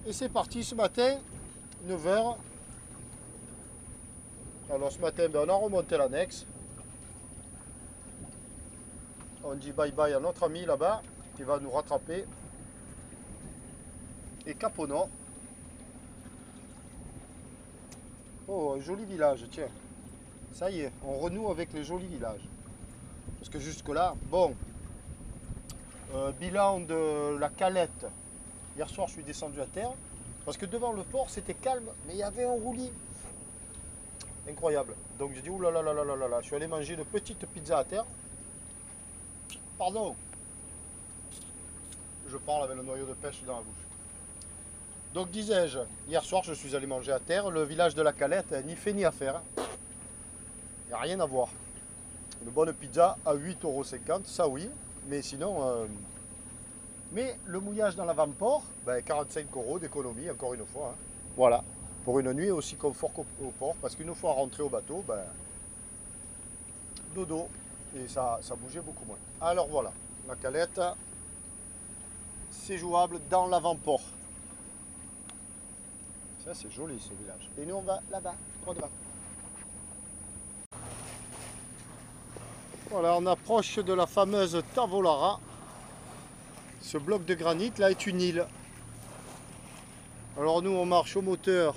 Et c'est parti ce matin, 9 h. Alors ce matin, ben, on a remonté l'annexe. On dit bye bye à notre ami là-bas qui va nous rattraper. Et Cap au Nord. Oh, un joli village, tiens. Ça y est, on renoue avec les jolis villages. Parce que jusque-là, bon, bilan de la Calette. Hier soir, je suis descendu à terre. Parce que devant le port, c'était calme, mais il y avait un roulis. Incroyable. Donc j'ai dit, oulala, là là là là là. Je suis allé manger une petite pizza à terre. Pardon. Je parle avec le noyau de pêche dans la bouche. Donc disais-je, hier soir, je suis allé manger à terre. Le village de la Calette, ni fait ni à faire. Il n'y a rien à voir. Une bonne pizza à 8,50 €, ça oui. Mais sinon, mais le mouillage dans l'avant-port, ben 45 € d'économie, encore une fois. Hein. Voilà. Pour une nuit aussi confort qu'au port. Parce qu'une fois rentré au bateau, ben, dodo. Et ça bougeait beaucoup moins. Alors voilà, la Calette, c'est jouable dans l'avant-port. Ça c'est joli ce village. Et nous on va là-bas, droit devant. Voilà, on approche de la fameuse Tavolara. Ce bloc de granit là est une île. Alors nous on marche au moteur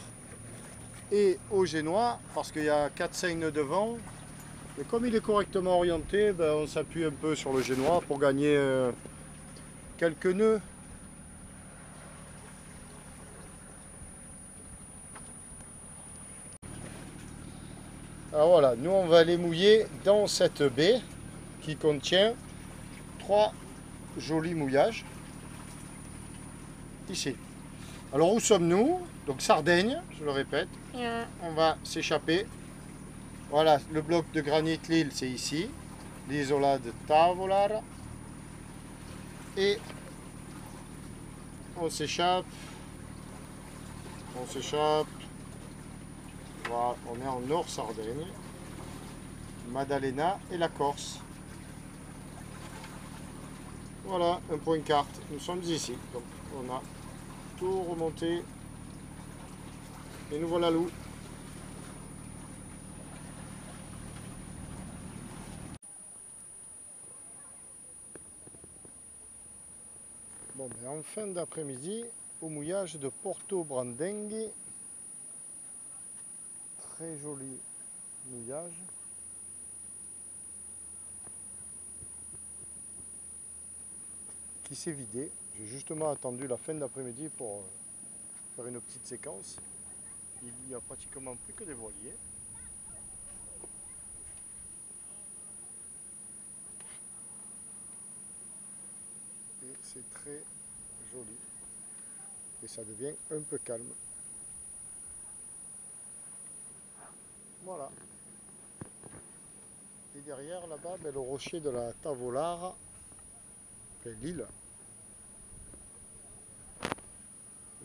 et au génois parce qu'il y a 4-5 nœuds de vent. Et comme il est correctement orienté, ben, on s'appuie un peu sur le génois pour gagner quelques nœuds. Alors voilà, nous on va aller mouiller dans cette baie qui contient 3 jolis mouillages. Ici. Alors où sommes-nous? Donc Sardaigne, je le répète. On va s'échapper. Voilà, le bloc de granit, l'île, c'est ici. L'isola de Tavolara. Et on s'échappe. On s'échappe. Voilà, on est en Nord Sardaigne. Maddalena et la Corse. Voilà, un point carte. Nous sommes ici. Donc on a tout remonté. Et nous voilà loup. Bon, ben en fin d'après-midi, au mouillage de Porto Brandengui. Très joli mouillage. Qui s'est vidé. J'ai justement attendu la fin d'après-midi pour faire une petite séquence. Il n'y a pratiquement plus que des voiliers. Et c'est très joli. Et ça devient un peu calme. Voilà. Et derrière là-bas, ben, le rocher de la Tavolara, enfin, l'île.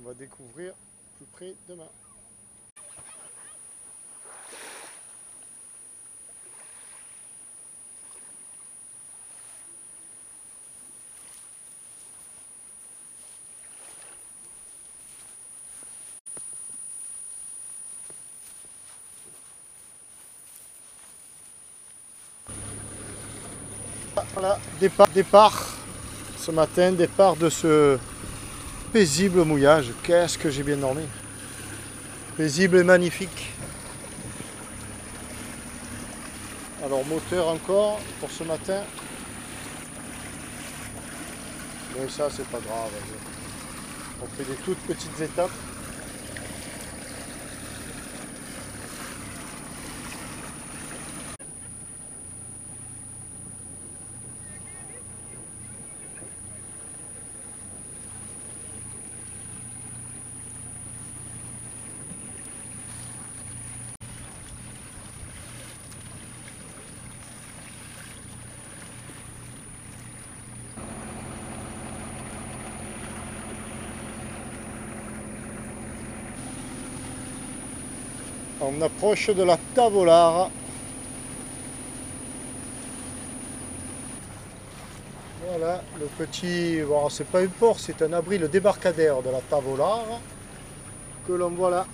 On va découvrir plus près demain. Voilà, départ ce matin, départ de ce paisible mouillage. Qu'est-ce que j'ai bien dormi. Paisible et magnifique. Alors moteur encore pour ce matin. Mais ça c'est pas grave. On fait des toutes petites étapes. On approche de la Tavolara. Voilà. Voilà le petit, bon, c'est pas un port, c'est un abri, le débarcadère de la Tavolare que l'on voit là.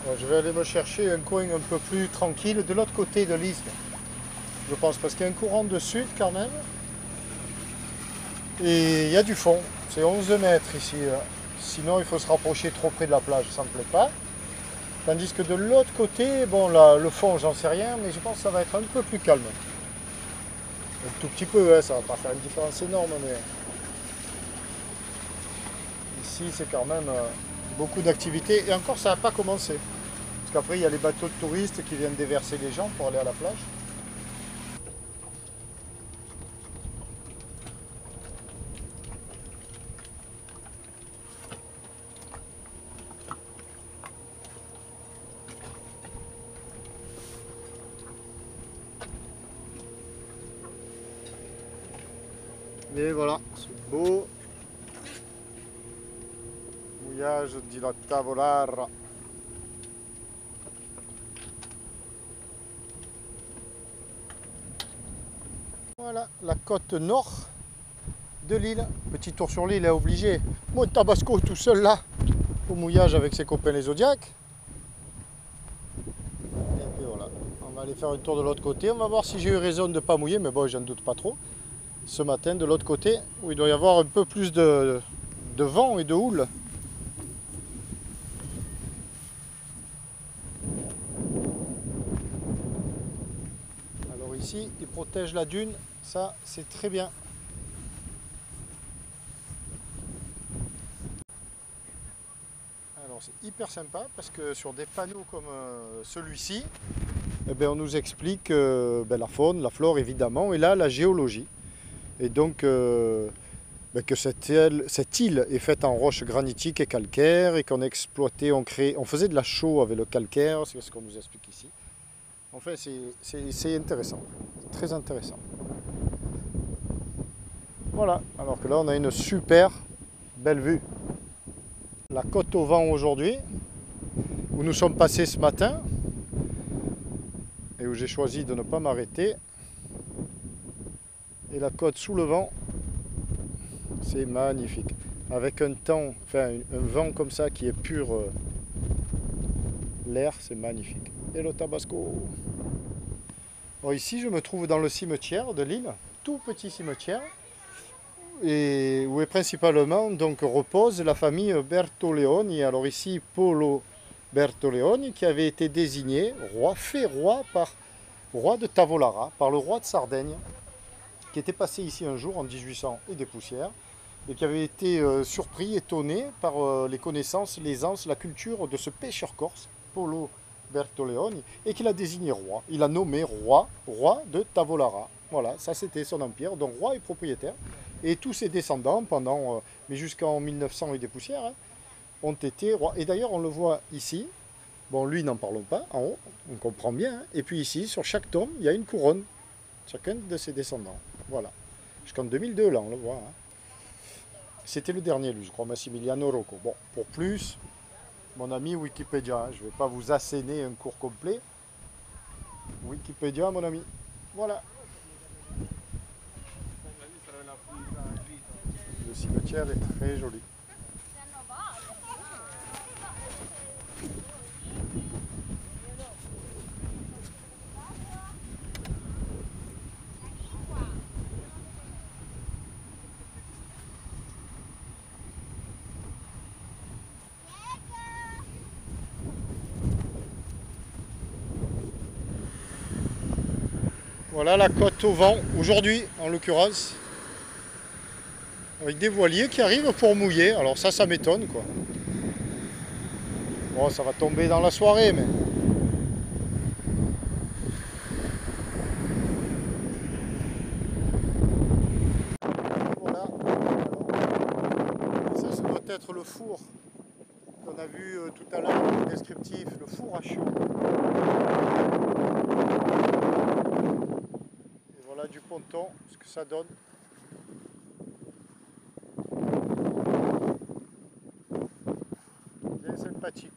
Bon, je vais aller me chercher un coin un peu plus tranquille de l'autre côté de l'isthme, je pense, parce qu'il y a un courant de sud quand même. Et il y a du fond, c'est 11 mètres ici. Sinon il faut se rapprocher trop près de la plage, ça me plaît pas. Tandis que de l'autre côté, bon là, le fond j'en sais rien, mais je pense que ça va être un peu plus calme. Un tout petit peu, hein, ça va pas faire une différence énorme, mais ici c'est quand même beaucoup d'activités. Et encore ça n'a pas commencé. Parce qu'après il y a les bateaux de touristes qui viennent déverser les gens pour aller à la plage. Et voilà, ce beau mouillage de la Tavolare. Voilà la côte nord de l'île. Petit tour sur l'île est obligé. Mon Tabasco tout seul là, au mouillage avec ses copains les Zodiacs. Et puis voilà, on va aller faire un tour de l'autre côté. On va voir si j'ai eu raison de ne pas mouiller, mais bon, j'en doute pas trop. Ce matin, de l'autre côté, où il doit y avoir un peu plus de vent et de houle. Alors ici, il protège la dune, ça c'est très bien. Alors c'est hyper sympa parce que sur des panneaux comme celui-ci, eh bien, on nous explique la faune, la flore évidemment, et là la géologie. Et donc que cette île est faite en roche granitique et calcaire et qu'on exploitait, on faisait de la chaux avec le calcaire, c'est ce qu'on nous explique ici. Enfin, c'est intéressant, très intéressant. Voilà, alors que là on a une super belle vue. La côte au vent aujourd'hui, où nous sommes passés ce matin, et où j'ai choisi de ne pas m'arrêter. Et la côte sous le vent, c'est magnifique. Avec un temps, enfin un vent comme ça qui est pur, l'air, c'est magnifique. Et le Tabasco. Bon, ici, je me trouve dans le cimetière de l'île, tout petit cimetière, et où est principalement donc repose la famille Bertoleoni. Alors ici, Polo Bertoleoni, qui avait été désigné roi, fait roi par roi de Tavolara, par le roi de Sardaigne, qui était passé ici un jour en 1800 et des poussières, et qui avait été surpris, étonné par les connaissances, l'aisance, la culture de ce pêcheur corse, Polo Bertoleoni, et qu'il a désigné roi. Il a nommé roi de Tavolara. Voilà, ça c'était son empire, donc roi et propriétaire. Et tous ses descendants, pendant, mais jusqu'en 1900 et des poussières, hein, ont été rois. Et d'ailleurs, on le voit ici. Bon, lui, n'en parlons pas, en haut, on comprend bien. Hein. Et puis ici, sur chaque tombe, il y a une couronne. Chacun de ses descendants. Voilà. Jusqu'en 2002, là, on le voit. Hein. C'était le dernier, lui, je crois, Massimiliano Rocco. Bon, pour plus, mon ami Wikipédia. Hein, je ne vais pas vous asséner un cours complet. Wikipédia, mon ami. Voilà. Le cimetière est très joli. Voilà la côte au vent, aujourd'hui en l'occurrence, avec des voiliers qui arrivent pour mouiller. Alors ça m'étonne quoi. Bon, ça va tomber dans la soirée, mais... Voilà. Et ça doit être le four qu'on a vu tout à l'heure, le descriptif, le four à chaud. Et voilà du ponton, ce que ça donne. Bien sympathique.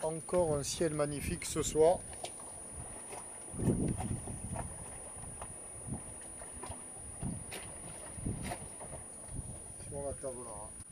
Encore un ciel magnifique ce soir. Sur la table là.